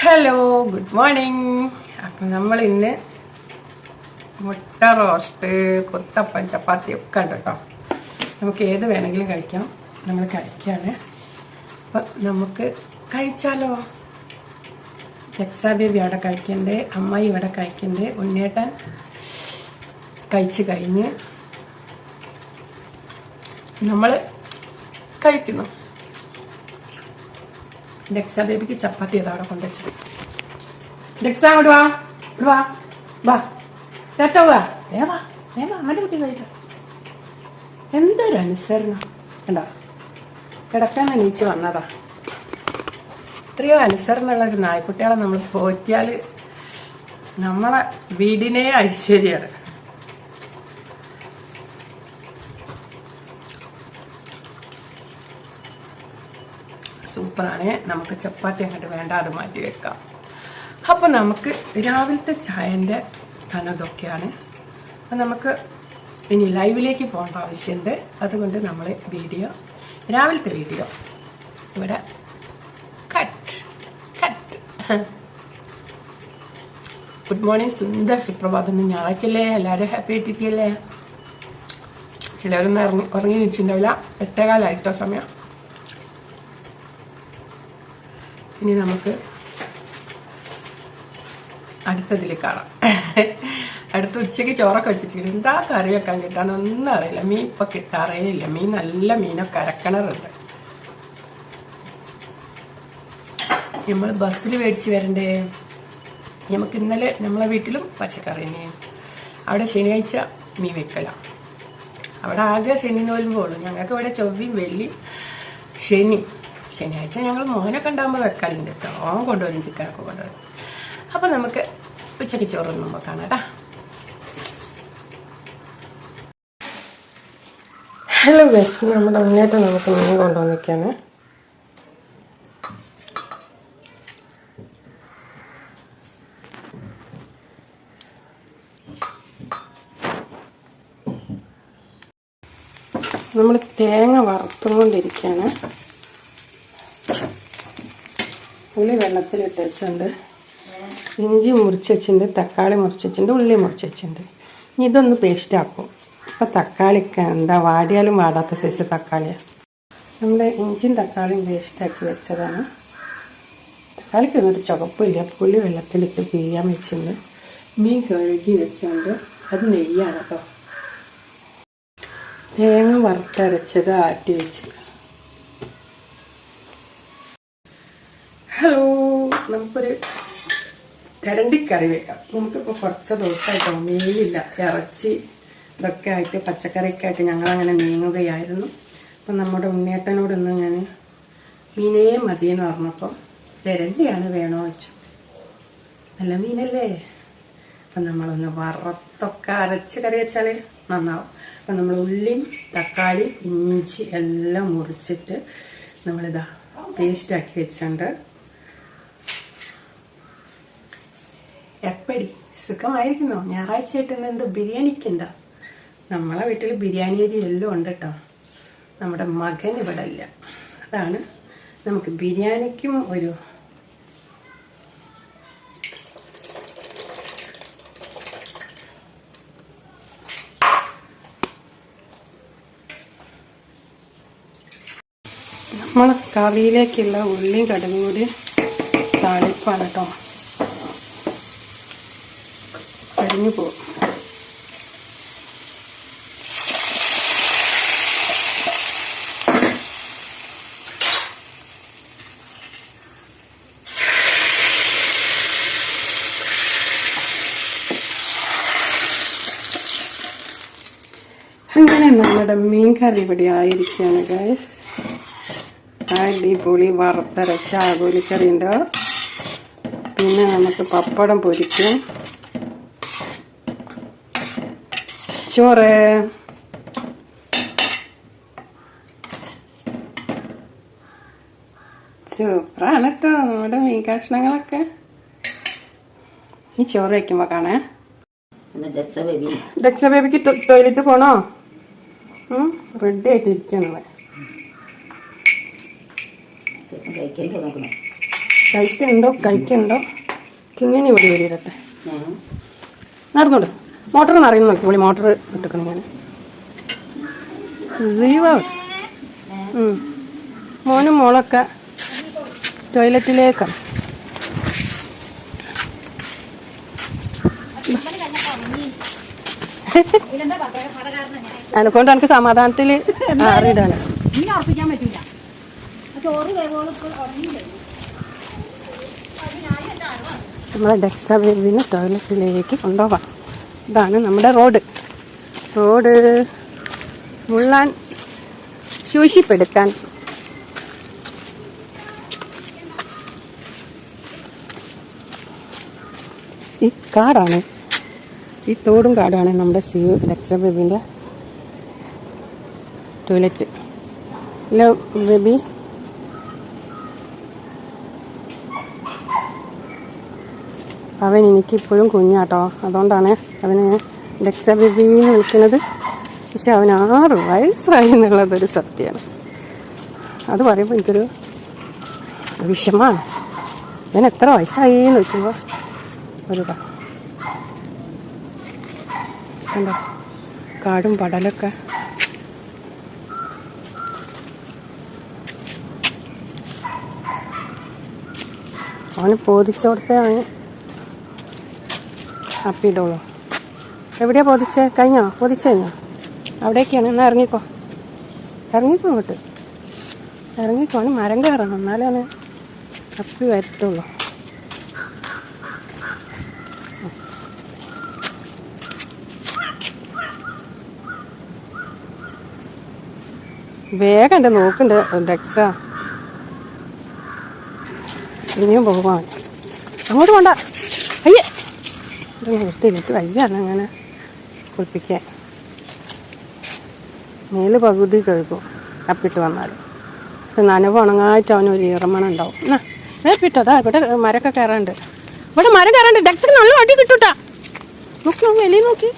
Hello, good morning. അപ്പം നമ്മൾ ഇന്ന് മുട്ട റോസ്റ്റ്, കൊത്തപ്പൻ, ചപ്പാത്തി ഒക്കെ ഉണ്ട് കേട്ടോ. നമുക്ക് ഏത് വേണമെങ്കിലും കഴിക്കാം. നമ്മൾ കഴിക്കുകയാണ്. അപ്പം നമുക്ക് കഴിച്ചാലോ. രക്ഷാ ബേബി അവിടെ കഴിക്കണ്ടേ, അമ്മായി ഇവിടെ കഴിക്കണ്ടേ, ഉണ്ണേട്ടൻ കഴിച്ച് കഴിഞ്ഞ് നമ്മൾ കഴിക്കുന്നു. ഡെക്സ ബേബിക്ക് ചപ്പാത്തി ഏതാ അവിടെ കൊണ്ടുവച്ചത്. ഡെക്സ അങ്ങോട്ട് വാ, ഇവിടെ വാ, വാ കേട്ടോ, വാ വേവാ വേവാ, അമ്മൻ്റെ കുട്ടി കഴിക്കാം. എന്തൊരു അനുസരണം കണ്ടോ, കിടക്കാൻ എണീച്ച് വന്നതാ. എത്രയോ അനുസരണമുള്ളൊരു നായ്ക്കുട്ടികളെ നമ്മൾ പോറ്റിയാൽ നമ്മളെ വീടിനെ ഐശ്വര്യമാണ്. സൂപ്പറാണ്. നമുക്ക് ചപ്പാത്തി അങ്ങോട്ട് വേണ്ട, അത് മാറ്റി വെക്കാം. അപ്പം നമുക്ക് രാവിലത്തെ ചായൻ്റെ കനതൊക്കെയാണ്. അപ്പം നമുക്ക് ഇനി ലൈവിലേക്ക് പോകേണ്ട ആവശ്യമുണ്ട്. അതുകൊണ്ട് നമ്മൾ രാവിലത്തെ വീഡിയോ ഇവിടെ കട്ട്. ഗുഡ് മോർണിംഗ്, സുന്ദർ സുപ്രഭാതം. ഞായറാഴ്ചയല്ലേ, എല്ലാവരും ഹാപ്പി ആയിട്ടിരിക്കുകയല്ലേ. ചിലരൊന്നും ഉറങ്ങി നിൽച്ചിട്ടുണ്ടാവില്ല. 8:15 സമയം. ഇനി നമുക്ക് അടുത്തതിൽ കാണാം. അടുത്ത ഉച്ചയ്ക്ക് ചോറൊക്കെ വെച്ചിട്ട് എന്താ കറി വെക്കാൻ കിട്ടാന്നൊന്നും അറിയില്ല. മീൻ ഇപ്പം കിട്ടാറേ ഇല്ല. മീൻ നല്ല മീനൊക്കെ അരക്കണറുണ്ട്. നമ്മൾ ബസ്സിൽ മേടിച്ച് വരണ്ടേ. നമുക്ക് ഇന്നലെ നമ്മളെ വീട്ടിലും പച്ചക്കറി തന്നെയാണ്. അവിടെ ശനിയാഴ്ച മീൻ വെക്കലാണ്. അവിടെ ആകെ ശനി നോലുമ്പോഴുള്ളൂ. ഞങ്ങൾക്ക് ഇവിടെ ചൊവ്വയും വെള്ളി ശനിയാഴ്ച ഞങ്ങൾ മോനൊക്കെ ഉണ്ടാകുമ്പോൾ വെക്കാറുണ്ട് കേട്ടോ. ഓൻ കൊണ്ടുവരും, ചിക്കനൊക്കെ കൊണ്ടുവരും. അപ്പം നമുക്ക് ഉച്ചയ്ക്ക് ചോറുണ്ണുമ്പോൾ കാണാം കേട്ടോ. ഹലോ ഗൈസ്, നമ്മുടെ മുന്നേറ്റം നമുക്ക് മീൻ കൊണ്ടുവന്നിരിക്കുകയാണ്. നമ്മൾ തേങ്ങ വറുത്തുകൊണ്ടിരിക്കുകയാണ്. ഉള്ളി വെള്ളത്തിലിട്ട് വെച്ചിട്ടുണ്ട്, ഇഞ്ചി മുറിച്ച് വെച്ചിട്ടുണ്ട്, തക്കാളി മുറിച്ച് വെച്ചിട്ടുണ്ട്, ഉള്ളി മുറിച്ച് വെച്ചിട്ടുണ്ട്. ഇനി ഇതൊന്ന് പേസ്റ്റ് ആക്കും. അപ്പം തക്കാളിക്ക് എന്താ വാടിയാലും വാടാത്ത സൈസ് തക്കാളിയാണ്. നമ്മുടെ ഇഞ്ചിയും തക്കാളിയും പേസ്റ്റാക്കി വെച്ചതാണ്. തക്കാളിക്ക് ഒന്നൊരു ചുവപ്പില്ല. പുളി വെള്ളത്തിലിട്ട് പിഴിയാൻ വെച്ചിട്ടുണ്ട്. മീൻ കഴുകി വെച്ചിട്ടുണ്ട്. അത് നെയ്യാണ് കേട്ടോ. തേങ്ങ വറുത്തരച്ചത് ആട്ടി വെച്ച്. ഹലോ, നമുക്കൊരു തിരണ്ടിക്കറി വെക്കാം. നമുക്കിപ്പോൾ കുറച്ച് ദിവസമായിട്ടോ മീനില്ല, ഇറച്ചി ഇതൊക്കെ ആയിട്ട് പച്ചക്കറിയൊക്കെ ആയിട്ട് ഞങ്ങളങ്ങനെ നീങ്ങുകയായിരുന്നു. അപ്പം നമ്മുടെ ഉണ്ണിയേട്ടനോടൊന്ന് ഞാൻ മീനേ മതിയെന്ന് പറഞ്ഞപ്പം തിരണ്ടിയാണ് വേണോ വെച്ചു. നല്ല മീനല്ലേ. അപ്പം നമ്മളൊന്ന് വറുത്തൊക്കെ അരച്ച് കറി വെച്ചാൽ നന്നാവും. അപ്പം നമ്മൾ ഉള്ളിയും തക്കാളി ഇഞ്ചി എല്ലാം മുറിച്ചിട്ട് നമ്മളിതാ പേസ്റ്റാക്കി വെച്ചിട്ടുണ്ട്. എപ്പടി സുഖമായിരിക്കുന്നോ? ഞായറാഴ്ചയായിട്ട് എന്ത് ബിരിയാണിക്കുണ്ട? നമ്മളെ വീട്ടിൽ ബിരിയാണി അരി എല്ലാം ഉണ്ട് കേട്ടോ. നമ്മുടെ മകൻ ഇവിടെ ഇല്ല. അതാണ് നമുക്ക് ബിരിയാണിക്കും ഒരു നമ്മളെ കറിയിലേക്കുള്ള ഉള്ളിയും കടുകും കൂടി താളിപ്പാണ് കേട്ടോ. കരിഞ്ഞു പോകും. അങ്ങനെ നമ്മുടെ മീൻ കറി ഇവിടെ ആയിരിക്കുകയാണ് ഗൈസ്. അടിപൊളി വറുത്തരച്ച ആഗോലിക്കറി ഉണ്ട്. പിന്നെ നമുക്ക് പപ്പടം പൊരിക്കും. ചോറ് സൂപ്പറാണ് കേട്ടോ നമ്മുടെ മീൻ കഷ്ണങ്ങളൊക്കെ. ഈ ചോറ് വയ്ക്കുമ്പോ കാണേ. ഡെക്സ ബേബിക്ക് ടോയ്ലറ്റ് പോണോ? റെഡി ആയിട്ടിരിക്കണേ. കഴിക്കണ്ടോ കിങ്ങിണി ഇവിടെ വരിയിടട്ടെ. നടന്നോട് മോട്ടർ നിറയുന്നു നോക്കി വിളി. മോട്ടർ ഇട്ടിക്കണം ഞാൻ. മോനും മോളൊക്കെ ടോയ്ലറ്റിലേക്കാണ്. അതിനെക്കൊണ്ട് എനിക്ക് സമാധാനത്തിൽ അറിയിടാണ്. നമ്മളെ ഡെക്സ ബേബിനെ ടോയ്ലറ്റിലേക്ക് കൊണ്ടുപോകാം. ഇതാണ് നമ്മുടെ റോഡ്. മുള്ളാൻ ശൂഷിപ്പെടുക്കാൻ. ഈ കാടാണ്, ഈ തോടും കാടാണ് നമ്മുടെ ഡെക്സ ബേബിൻ്റെ ടോയ്ലറ്റ്. Hello baby. അവൻ എനിക്കിപ്പോഴും കുഞ്ഞാട്ടോ, അതുകൊണ്ടാണ് അവന് ഡെക്സ ബേബി എന്ന് വിളിക്കുന്നത്. പക്ഷെ അവൻ 6 വയസ്സായി എന്നുള്ളതൊരു സത്യമാണ്. അത് പറയുമ്പോൾ എനിക്കൊരു വിഷമമാണ്. അവൻ എത്ര വയസ്സായി എന്ന് വെക്കുമ്പോൾ ഒരു കണ്ടോ കാടും പടലൊക്കെ. അവന് പോതിച്ചോടത്തെയാണ് അപ്പിയിടുള്ളൂ. എവിടെയാ പോതിച്ചേ? പോതിച്ചു കഴിഞ്ഞോ? അവിടേക്കാണ്. എന്നാൽ ഇറങ്ങിക്കോ ഇങ്ങോട്ട് ഇറങ്ങിക്കോ. അവന് മരം കയറണം, എന്നാലേ അവന് അപ്പി വരത്തുള്ളൂ. വേഗം എൻ്റെ നോക്കുന്നുണ്ട് ഡെക്സ. ഇനിയും പോകാൻ അങ്ങോട്ട് പോണ്ട. അയ്യേ നിർത്തിയിട്ട് വയ്യാണ് അങ്ങനെ കുളിപ്പിക്കാൻ. മേല് പകുതി കഴുകും അപ്പിട്ട് വന്നാൽ. നനവ് ഉണങ്ങായിട്ട് അവനൊരു ഇറമണം ഉണ്ടാവും. എന്നാ വേപ്പിട്ടോ. അതാ ഇവിടെ മരമൊക്കെ കയറാണ്ട്. ഇവിടെ മരം കയറാണ്ട്. ഡെക്സിന് നല്ല അടി കിട്ടൂട്ടാ. നോക്കി വെളിയിൽ നോക്കി.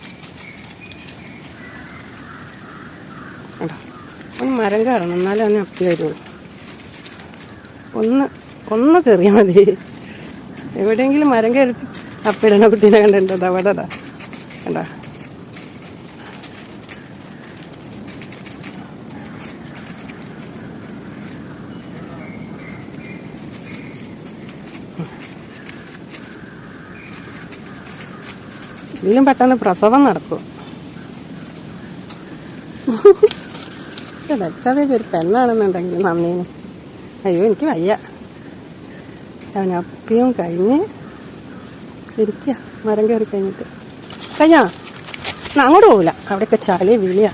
ഒന്ന് മരം കയറണം, എന്നാലും അവന് അപ്പി വരുള്ളൂ. ഒന്ന് കയറിയാൽ മതി. എവിടെയെങ്കിലും മരം കയറി അപ്പിടണ കുട്ടീനെ കണ്ടിട്ടുണ്ട്. അവിടെ കണ്ടാ. ഇതിലും പെട്ടെന്ന് പ്രസവം നടക്കും. ഡെക്സാബേബി ഒരു പെണ്ണാണെന്നുണ്ടെങ്കിൽ നന്ദിന്. അയ്യോ എനിക്ക് വയ്യ. അവനപ്പിയും കഴിഞ്ഞ് ഇരിക്കുക. മരം കയറി കഴിഞ്ഞിട്ട് കഴിഞ്ഞാ അങ്ങോട്ട് പോവില്ല. അവിടെയൊക്കെ ചളി വിളിയാ.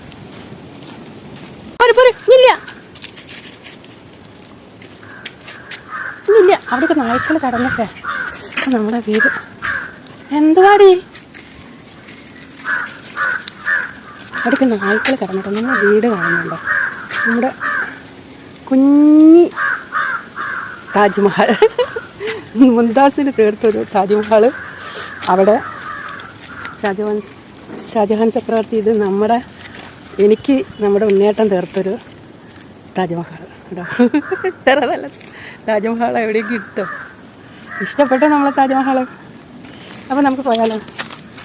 ഇല്ല അവിടെയൊക്കെ നായ്ക്കൾ കടന്നൊക്കെ നമ്മുടെ വീട്. എന്തുവാടി അവിടെയൊക്കെ നായ്ക്കൾ കടന്നിട്ട് നമ്മുടെ വീട് കാണുന്നുണ്ടോ? നമ്മുടെ കുഞ്ഞി താജ്മഹൽ, മുംതാസിന് തീർത്തൊരു താജ്മഹൽ. അവിടെ ഷാജഹാൻ ചക്രവർത്തി. ഇത് എനിക്ക് നമ്മുടെ ഉണ്ണേട്ടൻ തീർത്തൊരു താജ്മഹൽ കേട്ടോ. ഇത്ര നല്ല താജ്മഹൽ എവിടെയും കിട്ടും. ഇഷ്ടപ്പെട്ടോ നമ്മളെ താജ്മഹൽ? അപ്പോൾ നമുക്ക് പോയാലോ?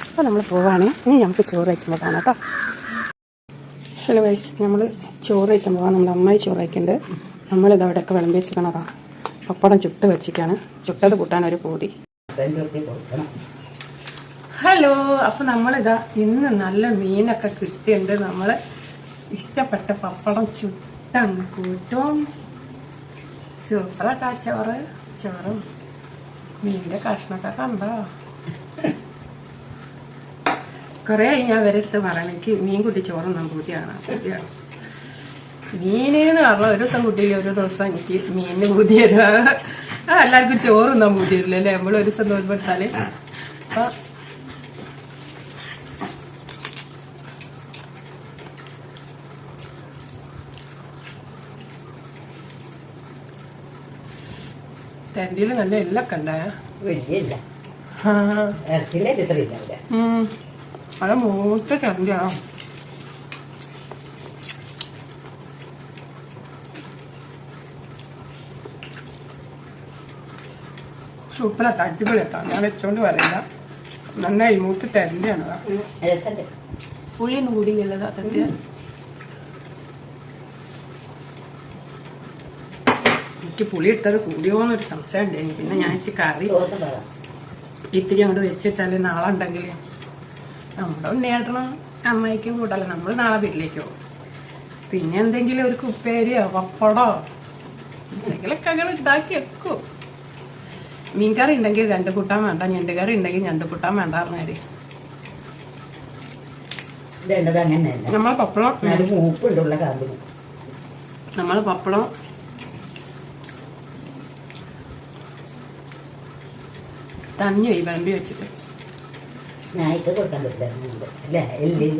അപ്പോൾ നമ്മൾ പോവാണ്. ഇനി നമുക്ക് ചോറ് വയ്ക്കുമ്പോൾ കാണാം കേട്ടോ. ഹലോ വൈസ്, നമ്മൾ ചോറ് വയ്ക്കാൻ പോകാം. നമ്മുടെ അമ്മായി ചോറ് വയ്ക്കുന്നുണ്ട്. നമ്മളിത് അവിടെയൊക്കെ വിളമ്പി വെച്ചിരിക്കണതാ. പപ്പടം ചുട്ട് വെച്ചിരിക്കുകയാണ്. ചുട്ടത് കൂട്ടാനൊരു പൊടി. ഹലോ, അപ്പോൾ നമ്മളിതാ ഇന്ന് നല്ല മീനൊക്കെ കിട്ടിയിട്ടുണ്ട്. നമ്മൾ ഇഷ്ടപ്പെട്ട പപ്പടം ചുട്ടങ്ങ് കൂട്ടും. സൂപ്പറാട്ടാ ചോറും മീനിൻ്റെ കഷ്ണമൊക്കെ കണ്ടോ? കുറേ ഞാൻ ഇവരെടുത്ത് പറയണം എനിക്ക് മീൻ കുട്ടി ചോറും പൂതിയാണ്. മീനെന്ന് പറഞ്ഞാൽ ഒരു ദിവസം കുട്ടിയില്ല, ഒരു ദിവസം എനിക്ക് മീനിന് പൂതി തരുക. എല്ലാവർക്കും ചോറൊന്നും പൂതി തരില്ല അല്ലേ? നമ്മൾ ഒരു ദിവസം തോൽപ്പെടുത്താൽ. അപ്പം തെരണ്ടിയിൽ നല്ല എല്ലൊക്കെ ഉണ്ടായ അത് മൂത്ത ചന്തിയാ. സൂപ്പറാട്ടോ, അടിപൊളിയാട്ടോ. ഞാൻ വെച്ചോണ്ട് പറയില്ല, നന്നായി മൂത്ത് തരണ്ടാണ്. പുളിയൊന്നും കൂടിയുള്ളത് അതൊക്കെ എനിക്ക് പുളി ഇട്ടത് കൂടിയോന്നൊരു സംശയം ഉണ്ടായിരുന്നു. പിന്നെ ഞാൻ ഇച്ചിരി കറി ഇത്തിരി അങ്ങോട്ട് വെച്ച് വെച്ചാൽ നാളെ ഉണ്ടെങ്കിൽ നമ്മുടെ ഉണ്ണിയേട്ടനും അമ്മയ്ക്കും കൂട്ടല്ല, നമ്മൾ നാളെ വീട്ടിലേക്ക് പോകും. പിന്നെ എന്തെങ്കിലും ഒരു കുപ്പേരിയോ പപ്പടോ എന്തെങ്കിലുമൊക്കെ ഞങ്ങൾ ഉണ്ടാക്കി വെക്കും. മീൻകറി ഉണ്ടെങ്കിൽ 2 കൂട്ടാൻ വേണ്ട, ഞണ്ട് കറി ഉണ്ടെങ്കിൽ 2 കൂട്ടാൻ വേണ്ട പറഞ്ഞാല് നമ്മളെ പപ്പടം തഞ്ഞു പോയി വിളമ്പി വെച്ചിട്ട് ഞായക്ക് കൊടുക്കാൻ പറ്റില്ല അല്ലേ എല്ലാം.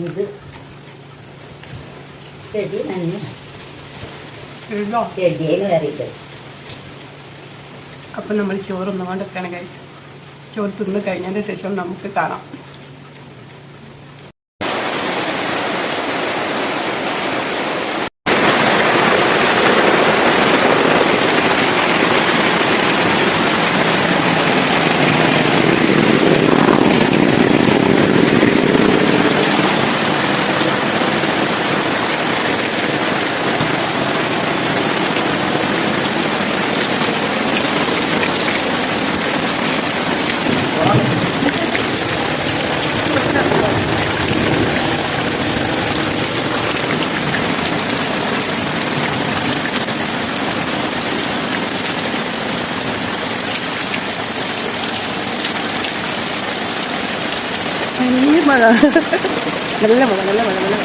ഇത് ചെടി നന്ദി ചെടിയിൽ കറിയിട്ട്. അപ്പം നമ്മൾ ചോറൊന്നും കൊണ്ടിരിക്കണം ഗൈസ്. ചോറ് തിന്ന് കഴിഞ്ഞതിന് ശേഷം നമുക്ക് കാണാം. മഴ, നല്ല മഴ, നല്ല മഴ, നല്ല മഴ.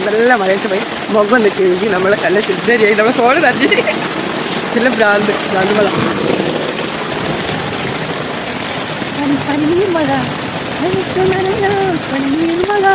നല്ല മഴയത്ത് പോയി മുഖം നിൽക്കി നമ്മളെ നല്ല ശുദ്ധരിയായി നമ്മളെ ഫോണ് തഞ്ചി നല്ല ഭ്രാന്ത് മഴ. പനിമഴ, പനിമഴ.